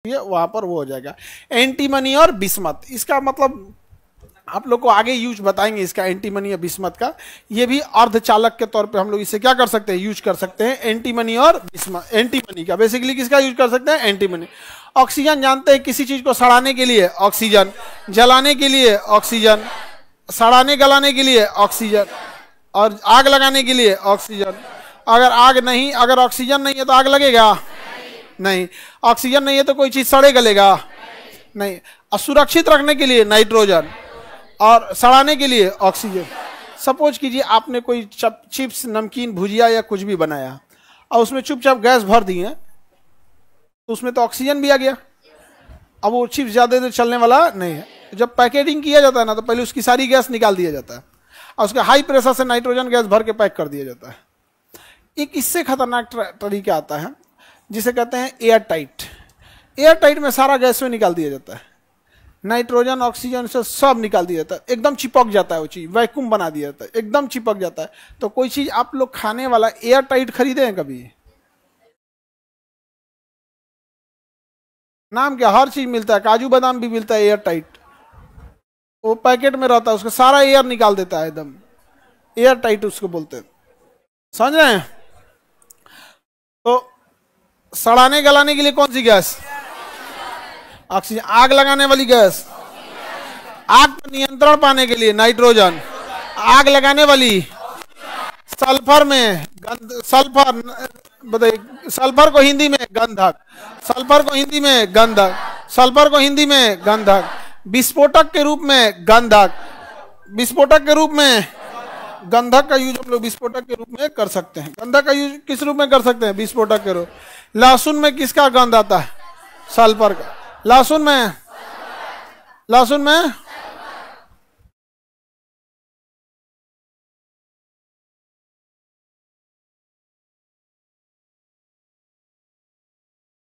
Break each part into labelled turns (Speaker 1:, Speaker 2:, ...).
Speaker 1: ये वहां पर वो हो जाएगा एंटीमनी और बिस्मत। इसका मतलब आप लोग को आगे यूज बताएंगे इसका, एंटीमनी या बिस्मत का। ये भी अर्धचालक के तौर पे हम लोग इसे क्या कर सकते हैं, यूज कर सकते हैं, एंटीमनी और बिस्मत। एंटीमनी का बेसिकली किसका यूज कर सकते हैं, एंटीमनी। ऑक्सीजन जानते हैं, किसी चीज को सड़ाने के लिए ऑक्सीजन, जलाने के लिए ऑक्सीजन, सड़ाने गलाने के लिए ऑक्सीजन, और आग लगाने के लिए ऑक्सीजन। अगर ऑक्सीजन नहीं है तो आग लगेगा नहीं, ऑक्सीजन नहीं है तो कोई चीज सड़े गलेगा नहीं। और सुरक्षित रखने के लिए नाइट्रोजन, और सड़ाने के लिए ऑक्सीजन। सपोज कीजिए आपने कोई चिप्स, नमकीन, भुजिया या कुछ भी बनाया और उसमें चुपचाप गैस भर दी है, तो उसमें तो ऑक्सीजन भी आ गया। अब वो चिप्स ज्यादा देर चलने वाला नहीं है। जब पैकेजिंग किया जाता है ना, तो पहले उसकी सारी गैस निकाल दिया जाता है और उसके हाई प्रेशर से नाइट्रोजन गैस भर के पैक कर दिया जाता है। एक इससे खतरनाक तरीका आता है जिसे कहते हैं एयर टाइट। एयर टाइट में सारा गैस में निकाल दिया जाता है, नाइट्रोजन ऑक्सीजन से सब निकाल दिया जाता है, एकदम चिपक जाता है वो चीज, वैक्यूम बना दिया जाता है, एकदम चिपक जाता है। तो कोई चीज आप लोग खाने वाला एयर टाइट खरीदे हैं कभी? नाम क्या, हर चीज मिलता है, काजू बादाम भी मिलता है एयर टाइट, वो पैकेट में रहता है, उसका सारा एयर निकाल देता है एकदम, एयर टाइट उसको बोलते हैं। समझ रहे हैं? तो सड़ाने गलाने के लिए कौन सी गैस, ऑक्सीजन। आग लगाने वाली गैस, आग पर नियंत्रण पाने के लिए नाइट्रोजन। आग लगाने वाली सल्फर में सल्फर, बताइए सल्फर को हिंदी में गंधक, सल्फर को हिंदी में गंधक, सल्फर को हिंदी में गंधक। विस्फोटक के रूप में गंधक, विस्फोटक के रूप में गंधक का यूज हम लोग विस्फोटक के रूप में कर सकते हैं। गंधक का यूज किस रूप में कर सकते हैं, विस्फोटक के रूप। लहसुन में किसका गंध आता है, सल्फर का। लहसुन में, लहसुन में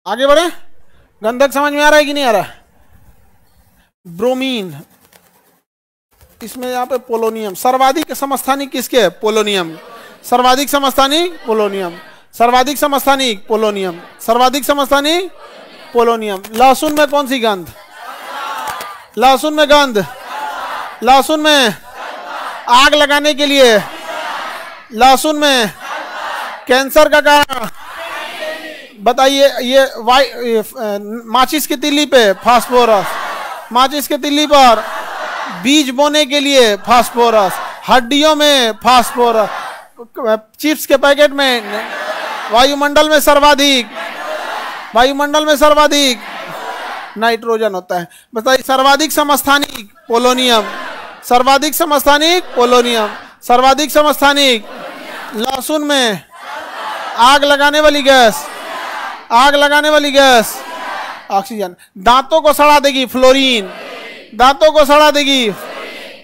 Speaker 1: आगे बढ़े, गंधक समझ में आ रहा है कि नहीं आ रहा है? ब्रोमीन, इसमें यहाँ पे पोलोनियम। सर्वाधिक समस्थानिक किसके है, पोलोनियम। सर्वाधिक समस्थानिक पोलोनियम, सर्वाधिक समस्थानिक पोलोनियम, सर्वाधिक समस्थानिक पोलोनियम। लहसुन में कौन सी गंध, लहसुन में गंध, लहसुन में आग लगाने के लिए, लहसुन में कैंसर का कारण बताइए। ये माचिस की तिल्ली पे फास्फोरस, माचिस के तिल्ली पर बीज बोने के लिए फास्फोरस, हड्डियों में फास्फोरस, चिप्स के पैकेट में, वायुमंडल में सर्वाधिक, वायुमंडल में सर्वाधिक नाइट्रोजन होता है। बताइए सर्वाधिक समस्थानिक पोलोनियम, सर्वाधिक समस्थानिक पोलोनियम, सर्वाधिक समस्थानिक। लहसुन में आग लगाने वाली गैस, आग लगाने वाली गैस ऑक्सीजन। दांतों को सड़ा देगी फ्लोरीन, दांतों को सड़ा देगी।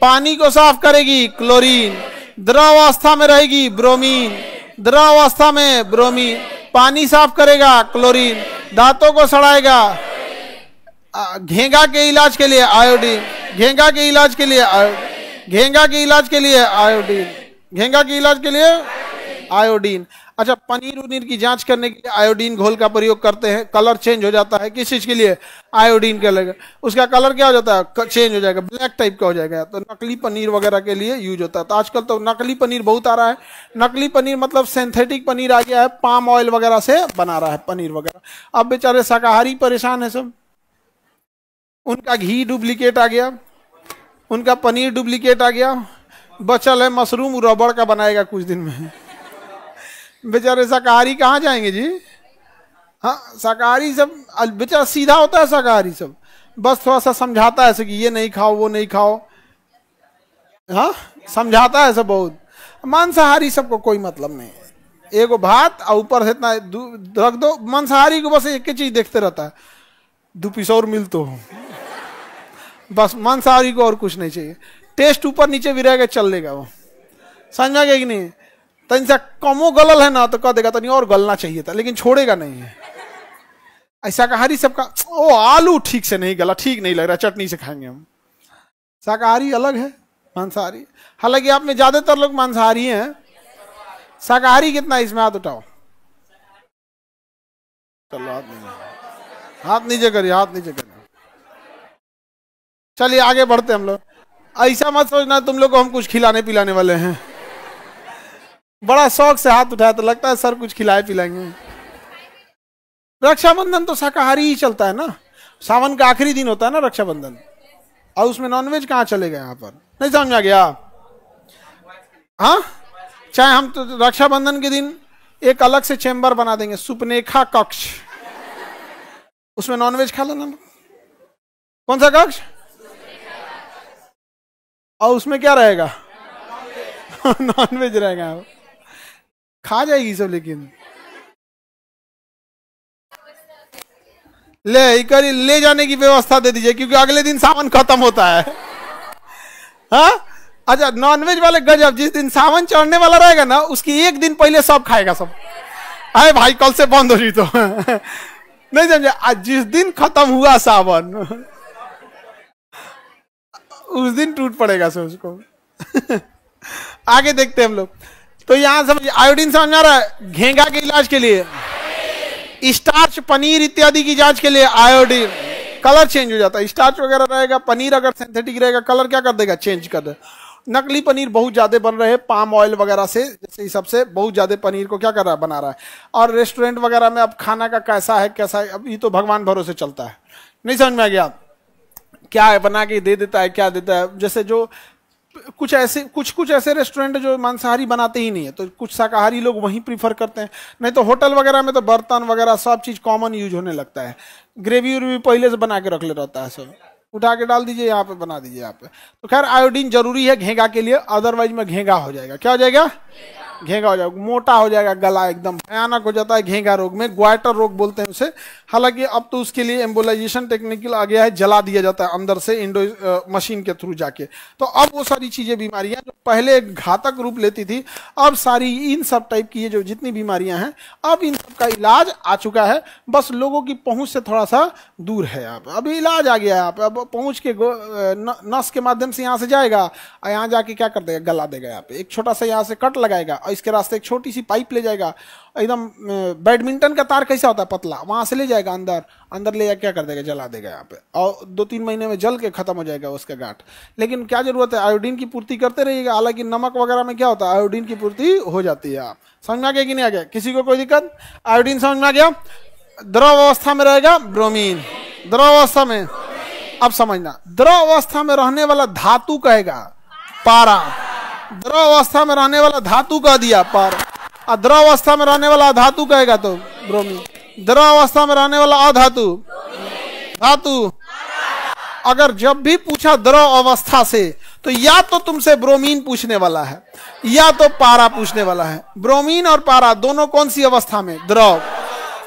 Speaker 1: पानी को साफ करेगी क्लोरीन। द्रव अवस्था में रहेगी ब्रोमीन, द्रव अवस्था में ब्रोमीन। पानी साफ करेगा क्लोरीन, दांतों को सड़ाएगा। घेंगा के इलाज के लिए आयोडीन, घेंगा के इलाज के लिए, घेंगा के इलाज के लिए आयोडीन, घेंगा के इलाज के लिए आयोडीन। अच्छा, पनीर उनीर की जांच करने के लिए आयोडीन घोल का प्रयोग करते हैं। कलर चेंज हो जाता है, किस चीज के लिए, आयोडीन के लिए। उसका कलर क्या हो जाता है, चेंज हो जाएगा, ब्लैक टाइप का हो जाएगा। तो नकली पनीर वगैरह के लिए यूज होता है। तो आजकल तो नकली पनीर बहुत आ रहा है। नकली पनीर मतलब सिंथेटिक पनीर आ गया है, पाम ऑयल वगैरह से बना रहा है पनीर वगैरह। अब बेचारे शाकाहारी परेशान है सब, उनका घी डुप्लीकेट आ गया, उनका पनीर डुप्लीकेट आ गया। बचल है मशरूम, रबड़ का बनाएगा कुछ दिन में। बेचारे शाकाहारी कहाँ जाएंगे जी? हाँ, शाकाहारी सब बेचारा सीधा होता है शाकाहारी सब, बस थोड़ा सा समझाता है कि ये नहीं खाओ वो नहीं खाओ, हाँ समझाता है सब बहुत। मांसाहारी सबको कोई मतलब नहीं है। एगो भात और ऊपर से इतना रख दो। मांसाहारी को बस एक ही चीज देखते रहता है, 2 पीस और मिल तो हो, बस। मांसाहारी को और कुछ नहीं चाहिए। टेस्ट ऊपर नीचे भी रहेगा, चल लेगा वो। समझ में आ गया कि नहीं? तन से कमो गलल है ना तो कह देगा तनी और गलना चाहिए था, लेकिन छोड़ेगा नहीं है। ऐसा शाकाहारी सबका ओ आलू ठीक से नहीं गला, ठीक नहीं लग रहा, चटनी से खाएंगे हम। शाकाहारी अलग है, मांसाहारी। हालांकि आप में ज्यादातर लोग मांसाहारी हैं। शाकाहारी कितना, इसमें हाथ उठाओ। चलो हाथ नहीं। हाथ नीचे करिए, हाथ नीचे करिए। चलिए आगे बढ़ते हम लोग। ऐसा मत सोचना तुम लोग को हम कुछ खिलाने पिलाने वाले हैं। बड़ा शौक से हाथ उठाया तो लगता है सर कुछ खिलाए पिलाएंगे। रक्षाबंधन तो शाकाहारी ही चलता है ना, सावन का आखिरी दिन होता है ना रक्षाबंधन, और उसमें नॉनवेज कहाँ चलेगा यहाँ पर? नहीं समझ में आ गया? हाँ, चाहे हम तो रक्षाबंधन के दिन एक अलग से चेंबर बना देंगे, सुपनेखा कक्ष, उसमें नॉनवेज खा लेना। कौन सा कक्ष? और उसमें क्या रहेगा? नॉनवेज रहेगा। खा जाएगी सब, लेकिन ले जाने की व्यवस्था दे दीजिए, क्योंकि अगले दिन सावन खत्म होता है। हाँ अच्छा, नॉनवेज वाले गजब, जिस दिन सावन चढ़ने वाला रहेगा ना उसकी एक दिन पहले सब खाएगा सब। अरे भाई कल से बंद हो रही तो नहीं समझे? आज जिस दिन खत्म हुआ सावन उस दिन टूट पड़ेगा सब उसको। आगे देखते हैं हम लोग। तो यहां समझिए, आयोडीन समझ में आ रहा है? घेंगा के इलाज के लिए, स्टार्च, पनीर इत्यादि की जांच के लिए आयोडीन। कलर चेंज हो जाता है, स्टार्च वगैरह रहेगा, पनीर अगर सिंथेटिक रहेगा कलर क्या कर देगा? चेंज कर दे। नकली पनीर बहुत ज्यादा बन रहे हैं, पाम ऑयल वगैरह से, जैसे इस सबसे बहुत ज्यादा पनीर को क्या कर रहा है? बना रहा है। और रेस्टोरेंट वगैरह में अब खाना का कैसा है अब ये तो भगवान भरोसे चलता है। नहीं समझ में आ गया? क्या है बना के दे देता है, क्या देता है। जैसे जो कुछ ऐसे रेस्टोरेंट जो मांसाहारी बनाते ही नहीं है, तो कुछ शाकाहारी लोग वहीं प्रीफर करते हैं। नहीं तो होटल वगैरह में तो बर्तन वगैरह सब चीज कॉमन यूज होने लगता है। ग्रेवी उर्वी पहले से बना के रख ले रहता है, सब उठा के डाल दीजिए यहाँ पे, बना दीजिए यहाँ पे। तो खैर आयोडीन जरूरी है घेंगा के लिए, अदरवाइज में घेंगा हो जाएगा। क्या हो जाएगा? घेंगा हो जाएगा, मोटा हो जाएगा, गला एकदम भयानक हो जाता है घेंगा रोग में, ग्वाइटर रोग बोलते हैं उसे। हालांकि अब तो उसके लिए एम्बोलाइजेशन टेक्निकल आ गया है, जला दिया जाता है अंदर से मशीन के थ्रू जाके। तो अब वो सारी चीजें बीमारियां जो पहले घातक रूप लेती थी, अब सारी इन सब टाइप की ये जो जितनी बीमारियां हैं अब इन सब का इलाज आ चुका है। बस लोगों की पहुंच से थोड़ा सा दूर है यहाँ पे, अभी इलाज आ गया है यहाँ पे। अब पहुंच के नस के माध्यम से यहाँ से जाएगा और यहाँ जाके क्या कर देगा? गला देगा। यहाँ पे एक छोटा सा यहाँ से कट लगाएगा और इसके रास्ते एक छोटी सी पाइप ले जाएगा, एकदम बैडमिंटन का तार कैसा होता है पतला, वहां से ले जाएगा अंदर ले जाकर क्या कर देगा? जला देगा यहाँ पे, और 2-3 महीने में जल के खत्म हो जाएगा उसका गांठ। लेकिन क्या जरूरत है? आयोडीन की पूर्ति करते रहिएगा। हालांकि नमक वगैरह में क्या होता है? आयोडीन की पूर्ति हो जाती है। आप समझ में आ गया कि नहीं आ गया? किसी को कोई दिक्कत? आयोडीन समझ में आ गया? द्रव अवस्था में रहेगा ब्रोमीन, द्रव अवस्था में। अब समझना, द्रव अवस्था में रहने वाला धातु कहेगा पारा, द्रव अवस्था में रहने वाला धातु कह दिया पारा, और द्रव अवस्था में रहने वाला अधातु कहेगा तो ब्रोमीन, द्रव अवस्था में रहने वाला अधातु धातु। अगर जब भी पूछा द्रव अवस्था से तो या तो तुमसे ब्रोमीन पूछने वाला है या तो पारा पूछने वाला है। ब्रोमीन और पारा दोनों कौन सी अवस्था में? द्रव।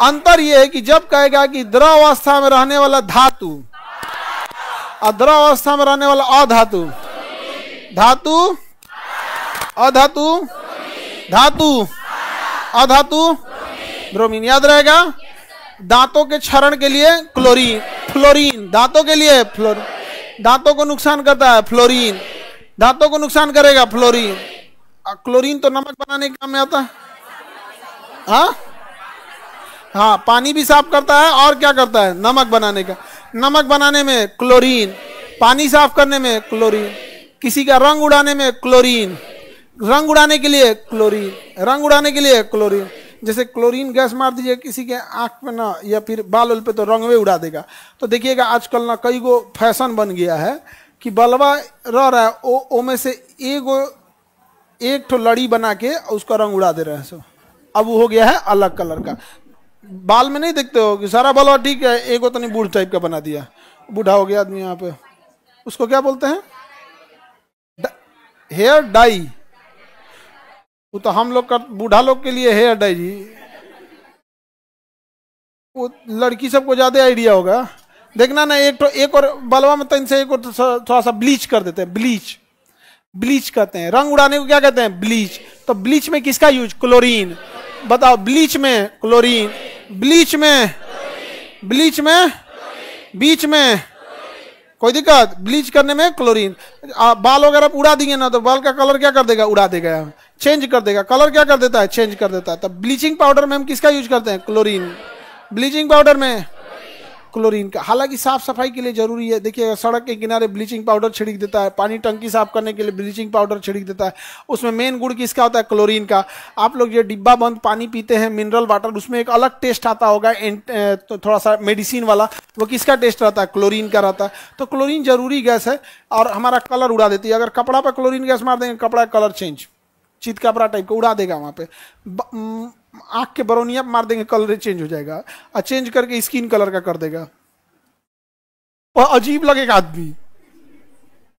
Speaker 1: अंतर यह है कि जब कहेगा कि द्रव अवस्था में रहने वाला धातु और द्रव अवस्था में रहने वाला अधातु, धातु अधातु, धातु अधातु, ब्रोमीन। याद रहेगा? दांतों के क्षरण के लिए क्लोरीन, फ्लोरीन, दांतों के लिए फ्लोरीन, दांतों को नुकसान करता है फ्लोरीन, दांतों को नुकसान करेगा फ्लोरीन। क्लोरीन तो नमक बनाने के काम में आता है। हाँ, पानी भी साफ करता है और क्या करता है? नमक बनाने का। नमक बनाने में क्लोरीन, पानी साफ करने में क्लोरीन, किसी का रंग उड़ाने में क्लोरीन, रंग उड़ाने के लिए क्लोरीन, रंग उड़ाने के लिए क्लोरीन। जैसे क्लोरीन गैस मार दीजिए किसी के आंख पे ना या फिर बाल पे तो रंगवे उड़ा देगा। तो देखिएगा आजकल ना कई गो फैशन बन गया है कि बलवा रह रहा है ओ में से एक ठो लड़ी बना के उसका रंग उड़ा दे रहे हैं। सो अब वो हो गया है अलग कलर का। बाल में नहीं देखते हो कि सारा बलवा ठीक है, एक तो नहीं बूढ़ टाइप का बना दिया, बूढ़ा हो गया आदमी यहाँ पे, उसको क्या बोलते हैं? Hair dye. वो तो हम लोग का बूढ़ा लोग के लिए हेयर डाई जी, वो लड़की सबको ज्यादा आइडिया होगा। देखना ना, एक और बलवा में तन से एक और थोड़ा सा ब्लीच कर देते हैं। ब्लीच कहते हैं, रंग उड़ाने को क्या कहते हैं? ब्लीच। तो ब्लीच में किसका यूज? क्लोरीन। बताओ, ब्लीच में क्लोरीन, ब्लीच में बीच में कोई दिक्कत? ब्लीच करने में क्लोरीन। बाल वगैरह उड़ा देंगे ना तो बाल का कलर क्या कर देगा? उड़ा देगा, चेंज कर देगा। कलर क्या कर देता है? चेंज कर देता है। तब ब्लीचिंग पाउडर में हम किसका यूज करते हैं? क्लोरीन। ब्लीचिंग पाउडर में क्लोरीन का। हालांकि साफ सफाई के लिए जरूरी है। देखिए सड़क के किनारे ब्लीचिंग पाउडर छिड़क देता है, पानी टंकी साफ करने के लिए ब्लीचिंग पाउडर छिड़क देता है, उसमें मेन गुण किसका होता है? क्लोरीन का। आप लोग ये डिब्बा बंद पानी पीते हैं मिनरल वाटर, उसमें एक अलग टेस्ट आता होगा, तो थोड़ा सा मेडिसिन वाला, वो किसका टेस्ट रहता है? क्लोरीन का रहता है। तो क्लोरीन जरूरी गैस है और हमारा कलर उड़ा देती है। अगर कपड़ा पर क्लोरीन गैस मार देंगे, कपड़ा कलर चेंज, चित कपड़ा टाइप को उड़ा देगा वहां पे। आंख के बरौनिया मार देंगे, कलर चेंज हो जाएगा, और चेंज करके स्किन कलर का कर देगा, और अजीब लगेगा आदमी।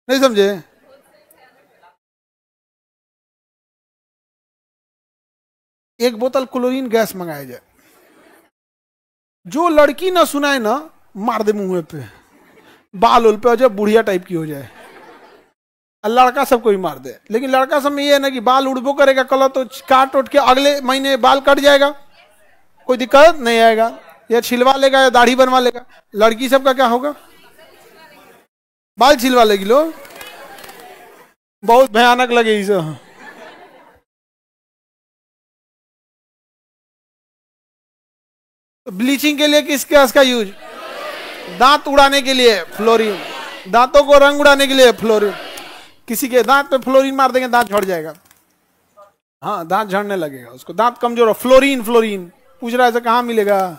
Speaker 1: नहीं समझे? एक बोतल क्लोरीन गैस मंगाया जाए, जो लड़की ना सुनाए ना मार दे मुंह पे, बाल उल पे, और जब बुढ़िया टाइप की हो जाए। लड़का सबको भी मार दे, लेकिन लड़का सब में ये है ना कि बाल उड़बो करेगा, कलर तो काट उठ के अगले महीने बाल कट जाएगा, कोई दिक्कत नहीं आएगा, या छिलवा लेगा या दाढ़ी बनवा लेगा। लड़की सबका क्या होगा? बाल छिलवा लेगी लो, बहुत भयानक लगे इसे। ब्लीचिंग के लिए किस गैस का यूज? दांत उड़ाने के लिए फ्लोरीन, दांतों को रंग उड़ाने के लिए फ्लोरीन। किसी के दांत पे फ्लोरीन मार देंगे, दांत झड़ जाएगा। हाँ, दांत झड़ने लगेगा, उसको दांत कमजोर हो। फ्लोरीन, फ्लोरीन पूछ रहा है ऐसा कहां मिलेगा?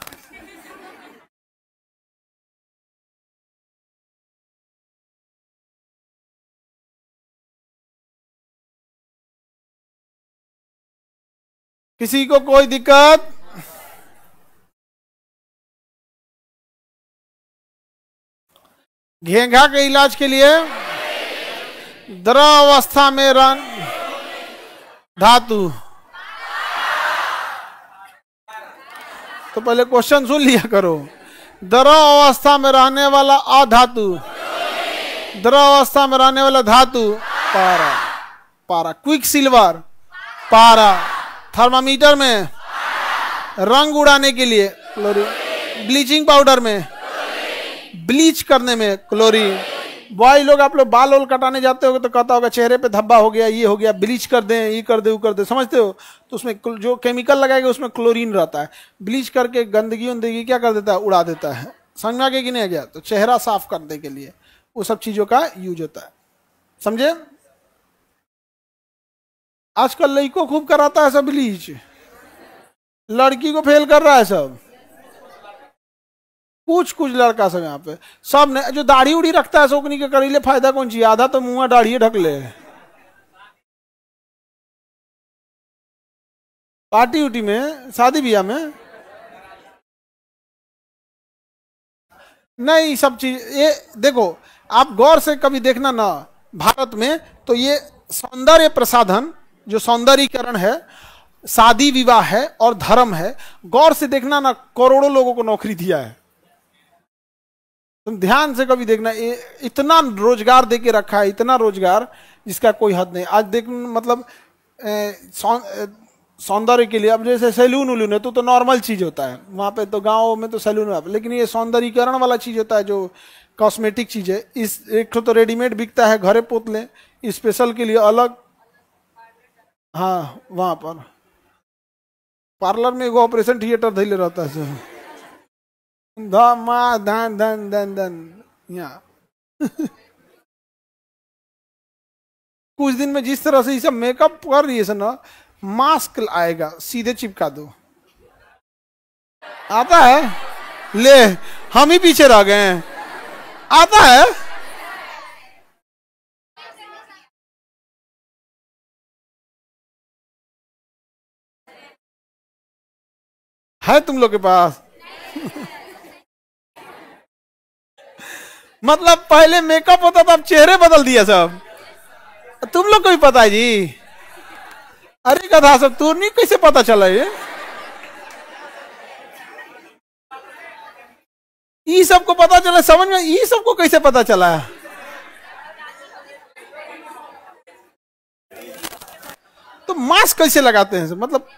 Speaker 1: किसी को कोई दिक्कत? घेंघा के इलाज के लिए द्रव अवस्था में रन धातु। तो पहले क्वेश्चन सुन लिया करो। द्रव अवस्था में रहने वाला अधातु, द्रव अवस्था में रहने वाला धातु पारा, पारा। क्विक सिल्वर पारा। थर्मामीटर में रंग उड़ाने के लिए क्लोरीन। ब्लीचिंग पाउडर में ब्लीच करने में क्लोरीन। बॉय लोग, आप लोग बाल ओल कटाने जाते हो तो कहता होगा चेहरे पे धब्बा हो गया, ये हो गया, ब्लीच कर दें, ये कर दे, वो कर दे, समझते हो? तो उसमें जो केमिकल लगाएगा उसमें क्लोरीन रहता है। ब्लीच करके गंदगी उंदगी क्या कर देता है? उड़ा देता है। समझ में आ गया कि नहीं आ गया? तो चेहरा साफ करने के लिए वो सब चीजों का यूज होता है, समझे? आजकल लड़कों खूब कराता है सब ब्लीच, लड़की को फेल कर रहा है सब। कुछ कुछ लड़का सब यहाँ पे सब ने जो दाढ़ी उड़ी रखता है सोकनी के करीले फायदा कौन ची? आधा तो मुंह दाढ़ी ढक ले। पार्टी उटी में, शादी ब्याह में नहीं, सब चीज ये देखो, आप गौर से कभी देखना ना, भारत में तो ये सौंदर्य प्रसाधन, जो सौंदर्यीकरण है, शादी विवाह है और धर्म है, गौर से देखना ना, करोड़ों लोगों को नौकरी दिया है। तुम ध्यान से कभी देखना, इतना रोजगार देके रखा है, इतना रोजगार जिसका कोई हद नहीं। आज देख मतलब सौंदर्य के लिए, अब जैसे सैलून उलून है तो नॉर्मल चीज होता है वहां पे, तो गाँव में तो सैलून है, लेकिन ये सौंदर्यीकरण वाला चीज होता है, जो कॉस्मेटिक चीज है। इस एक तो रेडीमेड बिकता है, घरे पोत लें, स्पेशल के लिए अलग। हाँ, वहां पर पार्लर में एगो ऑपरेशन थिएटर धैले रहता है, धन धन धन धन धन यहाँ। कुछ दिन में जिस तरह से ये सब मेकअप कर रही है ना, मास्क आएगा, सीधे चिपका दो। आता है? ले, हम ही पीछे रह गए हैं। आता है तुम लोग के पास? मतलब पहले मेकअप होता था, अब चेहरे बदल दिया सब। तुम लोग को भी पता है जी? अरे कथा सब तू नहीं, कैसे पता चला ये सबको पता चला? समझ में ये सबको कैसे पता चला है? तो मास्क कैसे लगाते हैं सब? मतलब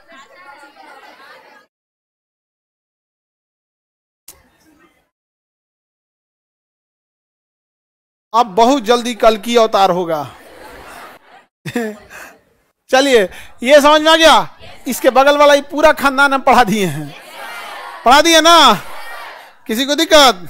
Speaker 1: अब बहुत जल्दी कल की अवतार होगा। चलिए, ये समझ में आ गया? इसके बगल वाला ये पूरा खानदान हम पढ़ा दिए हैं, पढ़ा दिए ना किसी को दिक्कत?